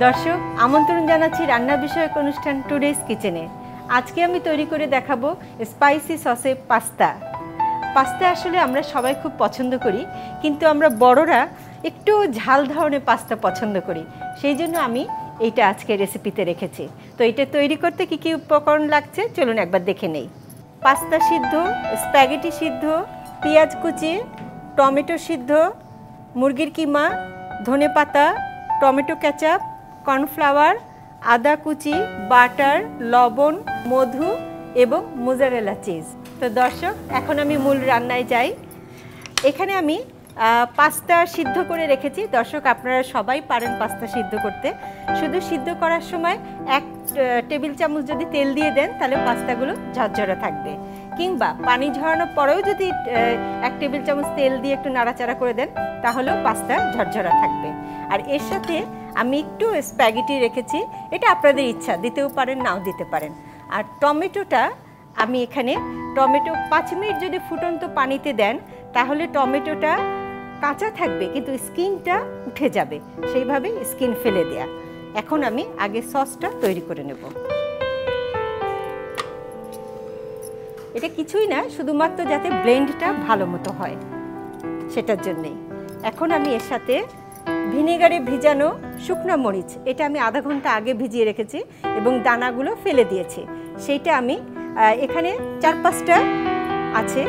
দর্শক আমন্ত্রণ জানাচ্ছি রান্না বিষয়ক অনুষ্ঠান টুডেস কিচেনে। আজকে আমি তৈরি করে দেখাবো স্পাইসি সসে পাস্তা। পাস্তা আসলে আমরা সবাই খুব পছন্দ করি, কিন্তু আমরা বড়রা একটু ঝাল ধরনের পাস্তা পছন্দ করি। সেই জন্য আমি এইটা আজকে রেসিপিতে রেখেছি। তো এটা তৈরি করতে কি কি উপকরণ লাগছে চলুন একবার দেখে নেই। পাস্তা সিদ্ধ, স্প্যাগেটি সিদ্ধ, পেঁয়াজ কুচি, টমেটো সিদ্ধ, মুরগির কিমা, ধনেপাতা, টমেটো কেচাপ, কর্নফ্লাওয়ার, আদা কুচি, বাটার, লবণ, মধু এবং মোজারেলা চিজ। তো দর্শক এখন আমি মূল রান্নায় যাই। এখানে আমি পাস্তা সিদ্ধ করে রেখেছি। দর্শক আপনারা সবাই পারেন পাস্তা সিদ্ধ করতে। শুধু সিদ্ধ করার সময় 1 টেবিল চামচ যদি তেল দিয়ে দেন তাহলে পাস্তাগুলো ঝরঝরে থাকবে, কিংবা পানি ঝরানোর পরেও যদি 1 টেবিল চামচ তেল দিয়ে একটু নাড়াচাড়া করে দেন তাহলেও পাস্তা ঝরঝরা থাকবে। আর এর সাথে আমি একটু স্প্যাগেটি রেখেছি, এটা আপনাদের ইচ্ছা, দিতেও পারেন নাও দিতে পারেন। আর টমেটোটা আমি এখানে টমেটো 5 মিনিট যদি ফুটন্ত পানিতে দেন তাহলে টমেটোটা কাঁচা থাকবে কিন্তু স্কিনটা উঠে যাবে, সেইভাবে স্কিন ফেলে দেয়া। এখন আমি আগে সসটা তৈরি করে নেব। এটা কিছুই না, শুধুমাত্র যাতে ব্লেন্ডটা ভালো মতো হয় সেটার জন্যেই। এখন আমি এর সাথে ভিনেগারে ভিজানো শুকনো মরিচ, এটা আমি আধা ঘন্টা আগে ভিজিয়ে রেখেছি এবং দানাগুলো ফেলে দিয়েছি, সেইটা আমি এখানে 4-5টা আছে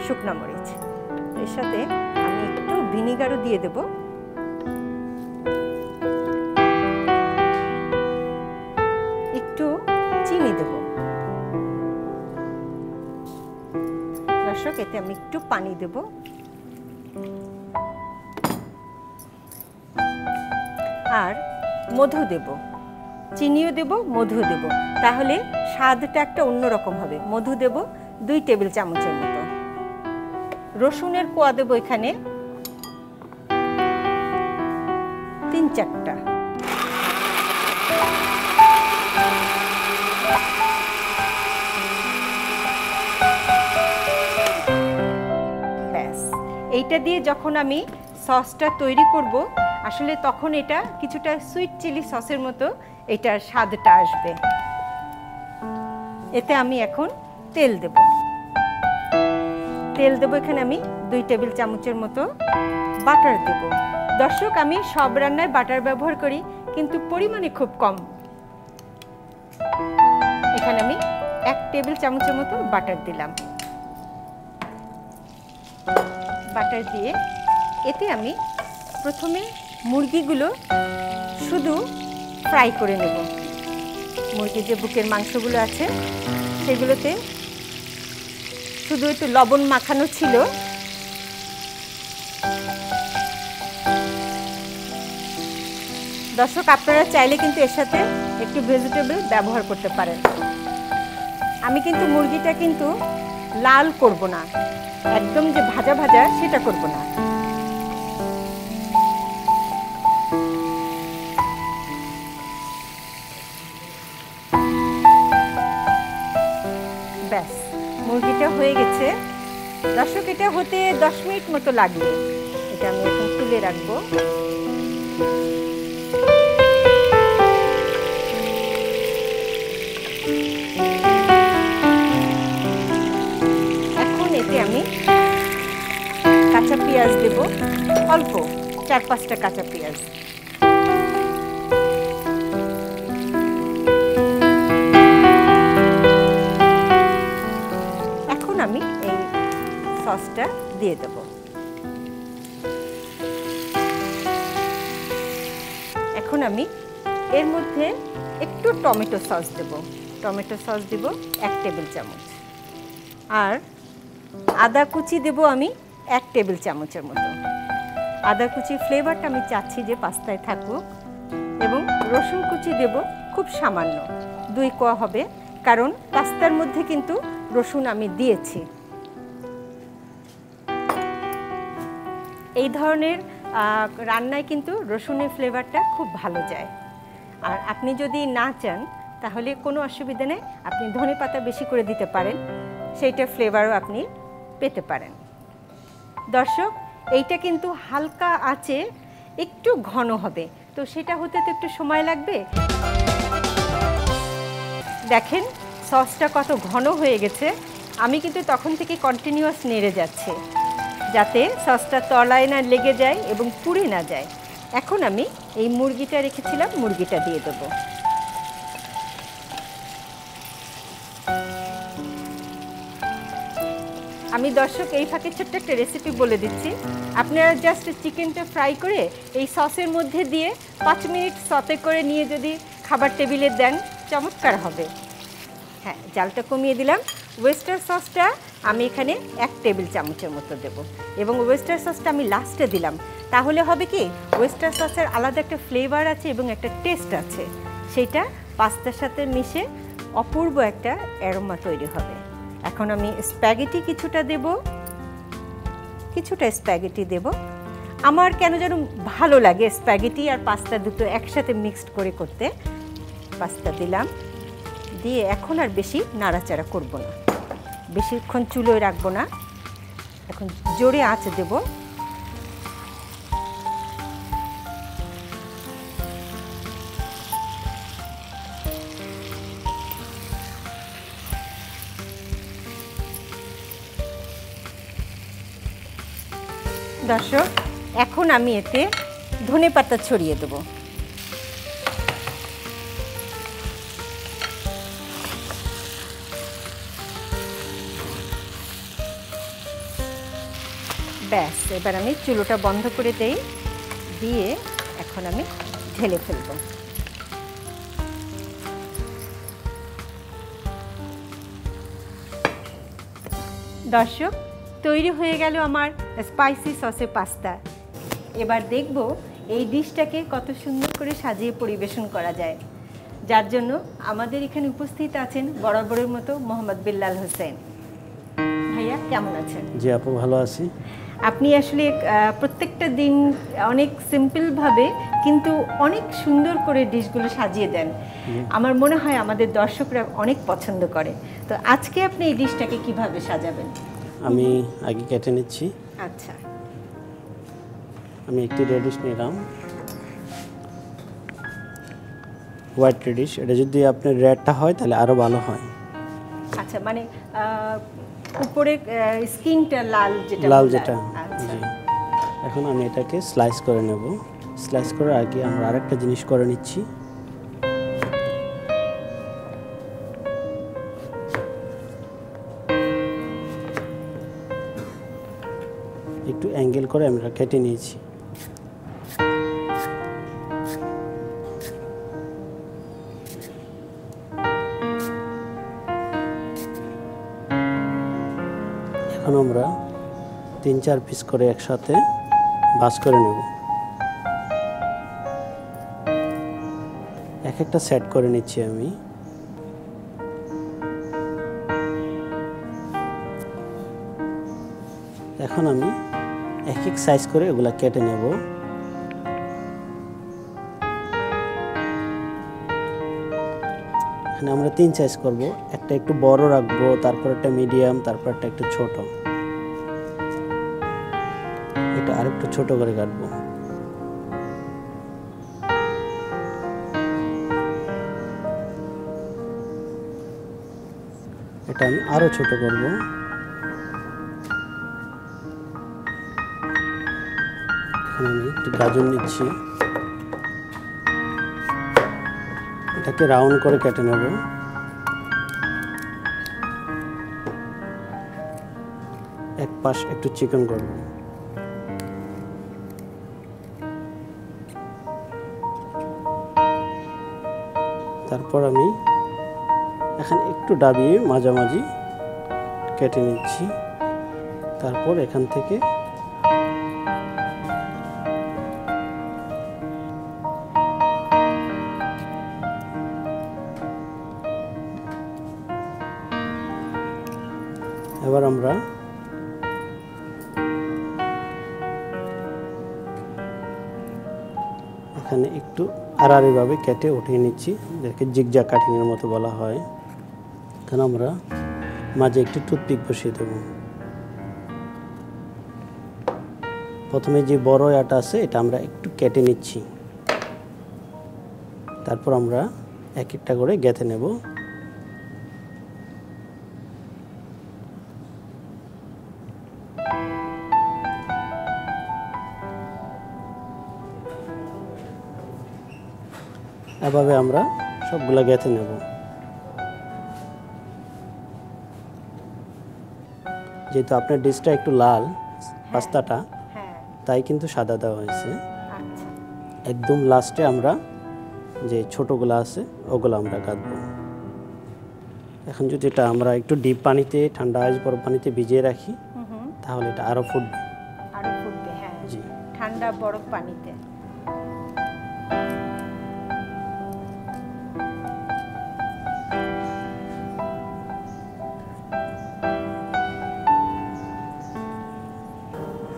শুকনো মরিচ। এর সাথে আমি একটু ভিনেগারও দিয়ে দেব। একটু চিনি দেব। দর্শক এতে আমি একটু পানি দেব। আর মধু দেব, চিনিও দেব, মধু দেব, তাহলে স্বাদটা একটা অন্যরকম হবে। মধু দেব 2 টেবিল চামচের মতো। রসুনের কোয়া দেব এখানে 3-4টা। ব্যাস, এইটা দিয়ে যখন আমি সসটা তৈরি করব আসলে তখন এটা কিছুটা সুইট চিলি সসের মতো এটার স্বাদটা আসবে। এতে আমি এখন তেল দেব। তেল দেব এখানে আমি 2 টেবিল চামচের মতো। বাটার দেব। দর্শক আমি সব রান্নায় বাটার ব্যবহার করি, কিন্তু পরিমাণে খুব কম। এখানে আমি 1 টেবিল চামচের মতো বাটার দিলাম। বাটার দিয়ে এতে আমি প্রথমে মুরগিগুলো শুধু ফ্রাই করে নেব। মুরগির যে বুকের মাংসগুলো আছে সেগুলোতে শুধু একটু লবণ মাখানো ছিল। দর্শক আপনারা চাইলে কিন্তু এর সাথে একটু ভেজিটেবল ব্যবহার করতে পারেন। আমি কিন্তু মুরগিটা কিন্তু লাল করব না, একদম যে ভাজা ভাজা সেটা করব না। ব্যাস, মুরগিটা হয়ে গেছে। দর্শক এটা হতে 10 মিনিট মতো লাগবে। এটা আমি এখন তুলে রাখবো। এখন এতে আমি কাঁচা পেঁয়াজ দেব, অল্প 4-5টা কাঁচা পেঁয়াজ। আমি এই সসটা দিয়ে দেব। এখন আমি এর মধ্যে একটু টমেটো সস দেব। টমেটো সস দেব 1 টেবিল চামচ। আর আদা কুচি দেব আমি 1 টেবিল চামচের মতো। আদা কুচি ফ্লেভারটা আমি চাচ্ছি যে পাস্তায় থাকুক। এবং রসুন কুচি দেব খুব সামান্য, 2 কোয়া হবে, কারণ পাস্তার মধ্যে কিন্তু রসুন আমি দিয়েছি। এই ধরনের রান্নায় কিন্তু রসুনের ফ্লেভারটা খুব ভালো যায়। আর আপনি যদি না চান তাহলে কোনো অসুবিধা নেই, আপনি ধনেপাতা বেশি করে দিতে পারেন, সেইটার ফ্লেভারও আপনি পেতে পারেন। দর্শক এইটা কিন্তু হালকা আঁচে একটু ঘন হবে, তো সেটা হতে তো একটু সময় লাগবে। দেখেন সসটা কত ঘন হয়ে গেছে। আমি কিন্তু তখন থেকে কন্টিনিউয়াস নেড়ে যাচ্ছি যাতে সসটা তলায় না লেগে যায় এবং পুড়ে না যায়। এখন আমি এই মুরগিটা রেখেছিলাম, মুরগিটা দিয়ে দেবো। আমি দর্শক এই ফাঁকে ছোট্ট একটা রেসিপি বলে দিচ্ছি। আপনারা জাস্ট চিকেনটা ফ্রাই করে এই সসের মধ্যে দিয়ে 5 মিনিট সতে করে নিয়ে যদি খাবার টেবিলে দেন চমৎকার হবে। হ্যাঁ, জালটা কমিয়ে দিলাম। ওয়েস্টার সসটা আমি এখানে 1 টেবিল চামচের মতো দেব এবং ওয়েস্টার সসটা আমি লাস্টে দিলাম। তাহলে হবে কি, ওয়েস্টার সসের আলাদা একটা ফ্লেভার আছে এবং একটা টেস্ট আছে, সেটা পাস্তার সাথে মিশে অপূর্ব একটা অ্যারোমা তৈরি হবে। এখন আমি স্প্যাগেটি কিছুটা দেব, কিছুটা স্প্যাগেটি দেব। আমার কেন যেন ভালো লাগে স্প্যাগেটি আর পাস্তা দুটো একসাথে মিক্সড করে করতে। পাস্তা দিলাম, দিয়ে এখন আর বেশি নাড়াচাড়া করব না, বেশিক্ষণ চুলোয় রাখবো না। এখন জোরে আঁচ দেব। দর্শক, এখন আমি এতে ধনেপাতা ছড়িয়ে দেব। ব্যাস, এবার আমি চুলোটা বন্ধ করে দেই, দিয়ে এখন আমি ঢেলে ফেলব। দর্শক, তৈরি হয়ে গেল আমার স্পাইসি সসে পাস্তা। এবার দেখব এই ডিশটাকে কত সুন্দর করে সাজিয়ে পরিবেশন করা যায়, যার জন্য আমাদের এখানে উপস্থিত আছেন বরাবরের মতো মোহাম্মদ বিল্লাল হোসেন। ভাইয়া কেমন আছেন? জি আপু, ভালো আছি। আপনি আসলে প্রত্যেকটা দিন অনেক সিম্পলভাবে কিন্তু অনেক সুন্দর করে ডিশগুলো সাজিয়ে দেন। আমার মনে হয় আমাদের দর্শকরা অনেক পছন্দ করে। তো আজকে আপনি এই ডিশটাকে কিভাবে সাজাবেন? আমি আগে কেটে নিচ্ছি। আচ্ছা, আমি একটি রেডিশ নিলাম, হোয়াইট রেডিশ। এটা যদি আপনার রেডটা হয় তাহলে আরও ভালো হয়। আচ্ছা, মানে উপরে স্কিনটা লাল যেটা, লাল যেটা। আচ্ছা। জি, এখন আমি এটাকে স্লাইস করে নেব। স্লাইস করার আগে আমরা আরেকটা জিনিস করে নিচ্ছি। একটু অ্যাঙ্গেল করে আমরা কেটে নিয়েছি। এখন আমরা 3-4 পিস করে একসাথে ভাঁজ করে নেব। এক একটা সেট করে নিচ্ছি আমি। এখন আমি এক এক সাইজ করে এগুলা কেটে নেব। এখানে আমরা 3 সাইজ করব। একটা একটু বড় রাখবো, তারপর একটা মিডিয়াম, তারপর একটা একটু ছোট। এটা আরেকটু ছোট করে কাটবো। এটা আমি আরো ছোট করব। এখন আমি একটু গাজর নিচ্ছি, এটাকে রাউন্ড করে কেটে নেব। এক পাশ একটু চিকন করব। তারপর আমি এখানে একটু ডাবিয়ে মাঝামাঝি কেটে নিচ্ছি। তারপর এখান থেকে এবার আমরা এখানে একটু আড়াআড়িভাবে কেটে উঠিয়ে নিচ্ছি, যাকে জিগজ্যাগ কাটিংয়ের মতো বলা হয়। এখানে আমরা মাঝে একটি টুথপিক বসিয়ে দেব। প্রথমে যে বড় আটা আছে এটা আমরা একটু কেটে নিচ্ছি। তারপর আমরা এক একটা করে গেঁথে নেব। এভাবে আমরা সবগুলা গেঁথে নেব। যেহেতু আপনার ডিশটা একটু লাল পাস্তাটা, হ্যাঁ তাই কিন্তু সাদা দেওয়া হয়েছে। আচ্ছা একদম লাস্টে আমরা যে ছোটোগুলো আছে ওগুলো আমরা কাটবো। এখন যদি এটা আমরা একটু ডিপ পানিতে, ঠান্ডা আইস বরফ পানিতে ভিজিয়ে রাখি তাহলে এটা আরও ফুটবে। আরো ফুটবে, হ্যাঁ জি, ঠান্ডা বরফ পানিতে।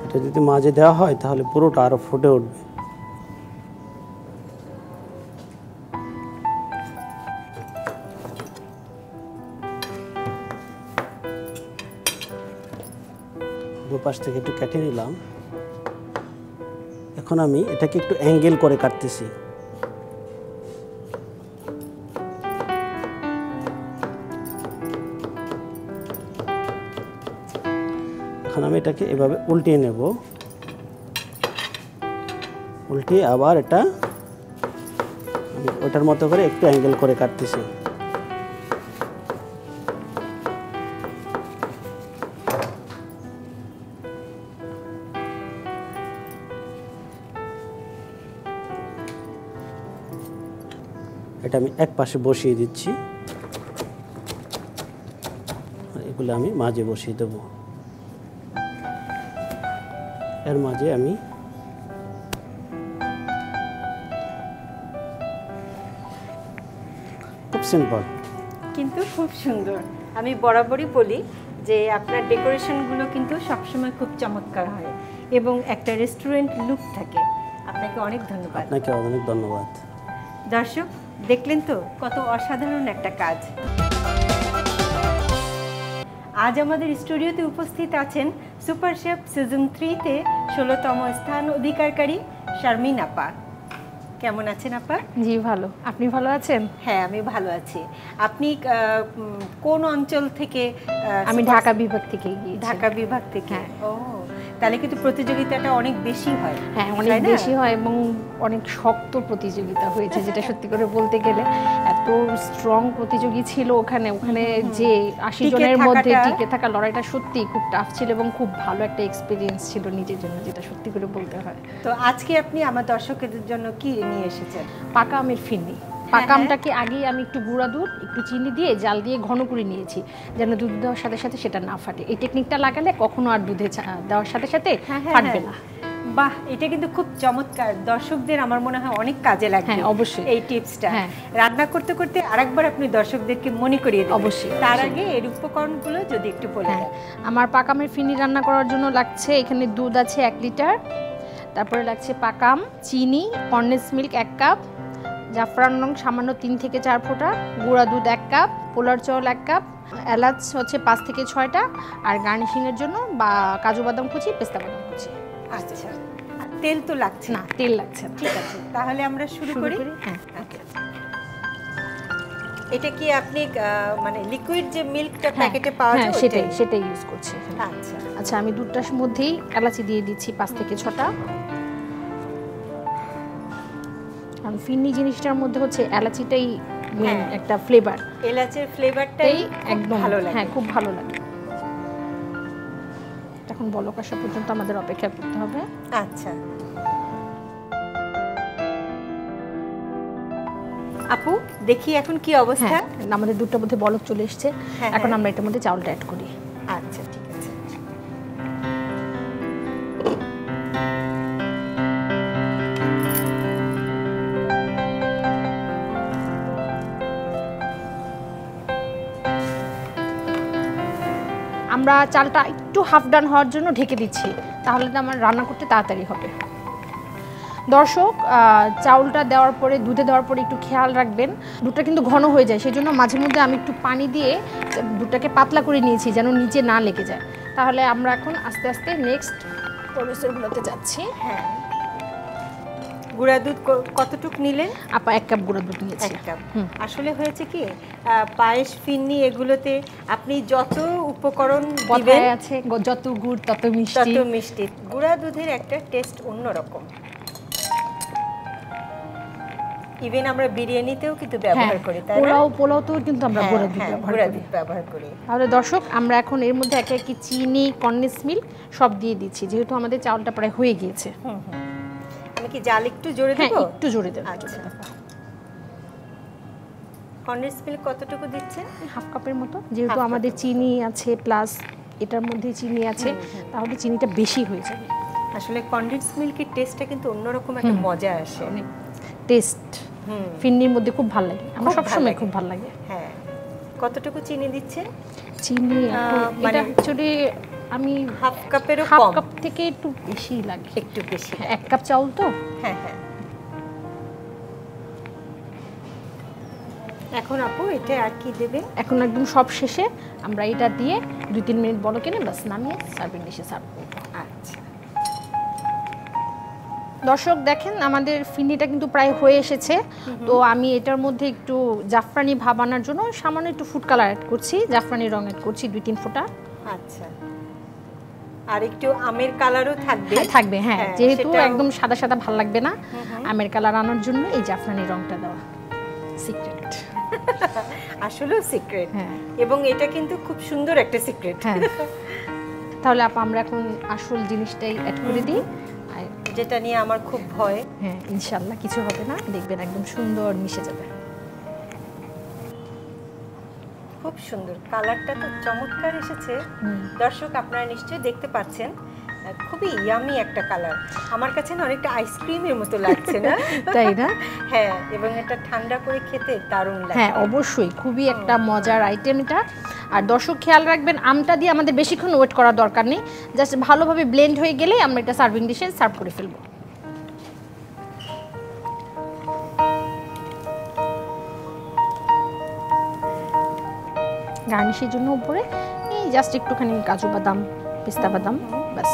এটা যদি মাঝে দেওয়া হয় তাহলে পুরোটা আরও ফুটে উঠবে। দুপাশ থেকে একটু কেটে নিলাম। এখন আমি এটাকে একটু অ্যাঙ্গেল করে কাটতেছি। এখন আমি এটাকে এভাবে উল্টিয়ে নেব, উল্টিয়ে আবার এটা আমি ওটার মতো করে একটু অ্যাঙ্গেল করে কাটতেছি। এটা আমি এক পাশে বসিয়ে দিচ্ছি, আর এগুলো আমি মাঝে বসিয়ে দেব। এর মাঝে আমি খুব সিম্পল কিন্তু খুব সুন্দর। আমি বরাবরই বলি যে আপনার ডেকোরেশনগুলো কিন্তু সবসময় খুব চমৎকার হয় এবং একটা রেস্টুরেন্ট লুক থাকে। আপনাকে অনেক ধন্যবাদ। আপনাকে অনেক ধন্যবাদ। দর্শক দেখলেন তো কত অসাধারণ একটা কাজ। আজ আমাদের স্টুডিওতে উপস্থিত আছেন সুপার শেফ সিজন 3-তে 16তম স্থান অধিকারকারী শারমিন আপা। কেমন আছেন আপা? জি ভালো, আপনি ভালো আছেন? হ্যাঁ আমি ভালো আছি। আপনি কোন অঞ্চল থেকে? আমি ঢাকা বিভাগ থেকে গিয়েছি। ঢাকা বিভাগ থেকে? হ্যাঁ। ও তাহলে কিন্তু প্রতিযোগিতাটা অনেক বেশি হয়। হ্যাঁ অনেক বেশি হয় এবং অনেক শক্ত প্রতিযোগিতা হয়েছে, যেটা সত্যি করে বলতে গেলে এত স্ট্রং প্রতিযোগী ছিল ওখানে যে 80 জনের মধ্যে টিকে থাকা লড়াইটা সত্যি খুব টাফ ছিল এবং খুব ভালো একটা এক্সপিরিয়েন্স ছিল নিজের জন্য, যেটা সত্যি করে বলতে হয়। তো আজকে আপনি আমার দর্শকদের জন্য কি নিয়ে এসেছেন? পাকা আমের ফিরনি। পাকা আমটাকে আগেই আমি একটু গুঁড়া দুধ একটু চিনি দিয়ে জাল দিয়ে ঘন করে নিয়েছি, যেন দুধ দেওয়ার সাথে সাথে সেটা না ফাটে। এই টেকনিকটা লাগালে কখনো আর দুধে দেওয়ার সাথে সাথে ফাটবে না। বাহ, এটা কিন্তু খুব চমৎকার। দর্শকদের আমার মনে হয় অনেক কাজে লাগবে। হ্যাঁ অবশ্যই এই টিপসটা। রান্না করতে করতে আরেকবার আপনি দর্শকদেরকে মনে করিয়ে দিন। অবশ্যই। তার আগে এর উপকরণগুলো যদি একটু বলে দেন। আমার পাকা আমের ফিরনি রান্না করার জন্য লাগছে এখানে দুধ আছে 1 লিটার, তারপরে লাগছে পাকা আম, চিনি, কর্নেস মিল্ক 1 কাপ, জাফরান রং সামান্য 3 থেকে 4 ফোঁটা, গুঁড়া দুধ 1 কাপ, পোলার চাউল 1 কাপ, এলাচ হচ্ছে 5 থেকে 6টা, আর গার্নিশিংয়ের জন্য বা কাজু বাদাম কুচি, পেস্তা বাদাম কুচি। আচ্ছা, তেল তো লাগছে না? তেল লাগছে না। ঠিক আছে, তাহলে আমরা শুরু করি। হ্যাঁ। এটা কি আপনি মানে লিকুইড যে মিল্কটা প্যাকেটে পাওয়া যায় সেটাই ইউজ করছি। আচ্ছা আচ্ছা, আমি দুধটার মধ্যেই এলাচি দিয়ে দিচ্ছি 5 থেকে 6টা। আর ফিরনি জিনিসটার মধ্যে হচ্ছে এলাচিটাই মেন একটা ফ্লেভার। এলাচের ফ্লেভারটাই একদম ভালো লাগে। হ্যাঁ খুব ভালো লাগে। এখন বলক আসা পর্যন্ত আমাদের অপেক্ষা করতে হবে। আচ্ছা আপু, দেখি এখন কি অবস্থা। আমাদের দুধটার মধ্যে বলক চলে এসেছে। এখন আমরা এটার মধ্যে চাউলটা অ্যাড করি। আচ্ছা ঠিক আছে। আমরা চালটা একটু হাফ ডান হওয়ার জন্য ঢেকে দিচ্ছি, তাহলে তো আমার রান্না করতে তাড়াতাড়ি হবে। দর্শক, চাউলটা দেওয়ার পরে দুধে দেওয়ার পরে একটু খেয়াল রাখবেন, দুধটা কিন্তু ঘন হয়ে যায়, সেই জন্য মাঝে মধ্যে আমি একটু পানি দিয়ে দুধটাকে পাতলা করে নিয়েছি যেন নিচে না লেগে যায়। তাহলে আমরা এখন আস্তে আস্তে নেক্সট প্রসেসগুলোতে যাচ্ছি। গুঁড়া দুধ কতটুক নিলেন? আপা 1 কাপ গুঁড়া দুধ নিয়েছি। 1 কাপ। আসলে হয়েছে কি পায়েস ফিরনি এগুলোতে আপনি যত উপকরণ দিবেন আছে যত গুড় তত মিষ্টি। তত মিষ্টি। গুঁড়া দুধের একটা টেস্ট অন্যরকম। ইভেন আমরা বিরিয়ানিতেও কিন্তু ব্যবহার করি, তাই না? পোলাওতেও কিন্তু আমরা গুঁড়া দুধ ব্যবহার করি। তাহলে দর্শক আমরা এখন এর মধ্যে একে একে চিনি, কন্ডেন্স মিল্ক সব দিয়ে দিচ্ছি, যেহেতু আমাদের চাউলটা প্রায় হয়ে গিয়েছে। আমি কি জাল একটু জোরে দেব? হ্যাঁ, একটু জোরে দেব। আচ্ছা। কন্ডেন্স মিল্ক কতটুকু দিচ্ছেন? হাফ কাপের মতো, যেহেতু আমাদের চিনি আছে প্লাস এটার মধ্যে চিনি আছে, তাহলে চিনিটা বেশি হয়ে যাবে। আসলে কন্ডেন্স মিল্কের টেস্টটা কিন্তু অন্যরকম একটা মজা আসে। অনেক টেস্ট ফিন্নির মধ্যে খুব ভালো লাগে, আমার সবসময় খুব ভালো লাগে। হ্যাঁ। কতটুকু চিনি দিচ্ছেন? চিনি এটা অ্যাকচুয়ালি আমি হাফ কাপেরও কম। হাফ কাপ থেকে একটু বেশি লাগে। একটু বেশি। 1 কাপ চাউল তো। হ্যাঁ হ্যাঁ। এখন আপু এটা আর কি দেবে? এখন একদম সব শেষে আমরা এটা দিয়ে 2-3 মিনিট বলক এনে বাস নামিয়ে সার্ভিং ডিশে সার্ভ করব। আচ্ছা। দর্শক দেখেন আমাদের ফিন্নিটা কিন্তু প্রায় হয়ে এসেছে। তো আমি এটার মধ্যে একটু জাফরানি ভাব আনার জন্য সামান্য একটু ফুড কালার অ্যাড করছি, জাফরানি রং অ্যাড করছি 2-3 ফোঁটা। আচ্ছা। আর একটু আমের কালারও থাকবে? থাকবে, হ্যাঁ, যেহেতু একদম সাদা সাদা ভালো লাগবে না, আমের কালার আনার জন্য এই জাফরানি রংটা দেওয়া। সিক্রেট। আসলেও সিক্রেট। হ্যাঁ। এবং এটা কিন্তু খুব সুন্দর একটা সিক্রেট। হ্যাঁ। তাহলে আমরা এখন আসল জিনিসটাই অ্যাড করে দিই, যেটা নিয়ে আমার খুব ভয়। হ্যাঁ, ইনশাআল্লাহ কিছু হবে না, দেখবেন একদম সুন্দর মিশে যাবে। খুব সুন্দর, কালারটা তো চমৎকার এসেছে। দর্শক আপনারা নিশ্চয়ই দেখতে পাচ্ছেন, খুবই ইয়ামি একটা কালার। আমার কাছে না অনেকটা আইসক্রিমের মতো লাগছে, না তাই না? হ্যাঁ, এবং এটা ঠান্ডা করে খেতে দারুণ লাগে। হ্যাঁ, অবশ্যই খুবই একটা মজার আইটেম এটা। আর দর্শক খেয়াল রাখবেন, আমটা দিয়ে আমাদের বেশিক্ষণ ওয়েট করার দরকার নেই, জাস্ট ভালোভাবে ব্লেন্ড হয়ে গেলেই আমরা এটা সার্ভিং ডিশে সার্ভ করে ফেলবো। গার্নিশের জন্য উপরে এই জাস্ট একটুখানি কাজু বাদাম, পেস্তা বাদাম, বাস।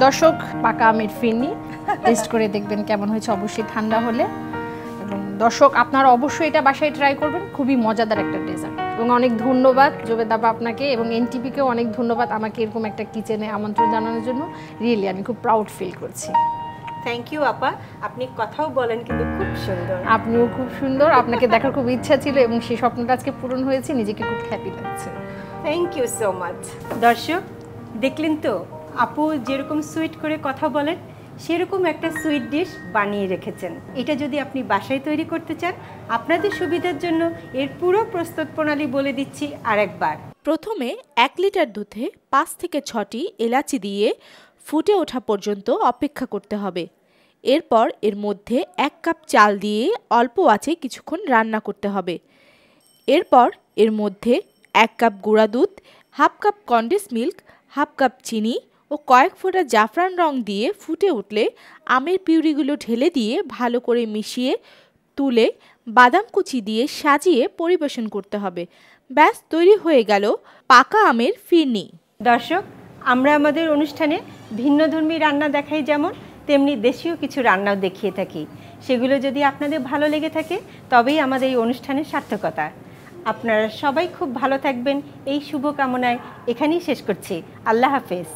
দর্শক পাকা আমের ফিরনি টেস্ট করে দেখবেন কেমন হয়েছে, অবশ্যই ঠান্ডা হলে। এবং দর্শক আপনারা অবশ্যই এটা বাসায় ট্রাই করবেন, খুবই মজাদার একটা ডেজার্ট। এবং অনেক ধন্যবাদ জোবেদ আপা আপনাকে, এবং এনটিভিকেও অনেক ধন্যবাদ আমাকে এরকম একটা কিচেনে আমন্ত্রণ জানানোর জন্য। রিয়েলি আমি খুব প্রাউড ফিল করছি। থ্যাংক ইউ আপা, আপনি কথাও বলেন কিন্তু খুব সুন্দর। আপনিও খুব সুন্দর, আপনাকে দেখার খুব ইচ্ছা ছিল এবং সেই স্বপ্নটা আজকে পূরণ হয়েছে, নিজেকে খুব হ্যাপি লাগছে। Thank you so much. দর্শক দেখলেন তো, আপু যেরকম সুইট করে কথা বলেন সেরকম একটা সুইট ডিশ বানিয়ে রেখেছেন। এটা যদি আপনি বাসায় তৈরি করতে চান, আপনাদের সুবিধার জন্য এর পুরো প্রস্তুত প্রণালী বলে দিচ্ছি আরেকবার। প্রথমে 1 লিটার দুধে 5 থেকে 6টি এলাচি দিয়ে ফুটে ওঠা পর্যন্ত অপেক্ষা করতে হবে। এরপর এর মধ্যে 1 কাপ চাল দিয়ে অল্প আঁচে কিছুক্ষণ রান্না করতে হবে। এরপর এর মধ্যে 1 কাপ গুঁড়া দুধ, half cup condense milk, half cup চিনি ও কয়েক ফোঁটা জাফরান রং দিয়ে ফুটে উঠলে আমের পিউরিগুলো ঢেলে দিয়ে ভালো করে মিশিয়ে তুলে বাদাম কুচি দিয়ে সাজিয়ে পরিবেশন করতে হবে। ব্যাস তৈরি হয়ে গেল পাকা আমের ফিরনি। দর্শক, আমরা আমাদের অনুষ্ঠানে ভিন্নধর্মী রান্না দেখাই যেমন, তেমনি দেশীয় কিছু রান্নাও দেখিয়ে থাকি। সেগুলো যদি আপনাদের ভালো লেগে থাকে তবেই আমাদের এই অনুষ্ঠানের সার্থকতা। আপনারা সবাই খুব ভালো থাকবেন এই শুভকামনায় এখানেই শেষ করছি। আল্লাহ হাফেজ।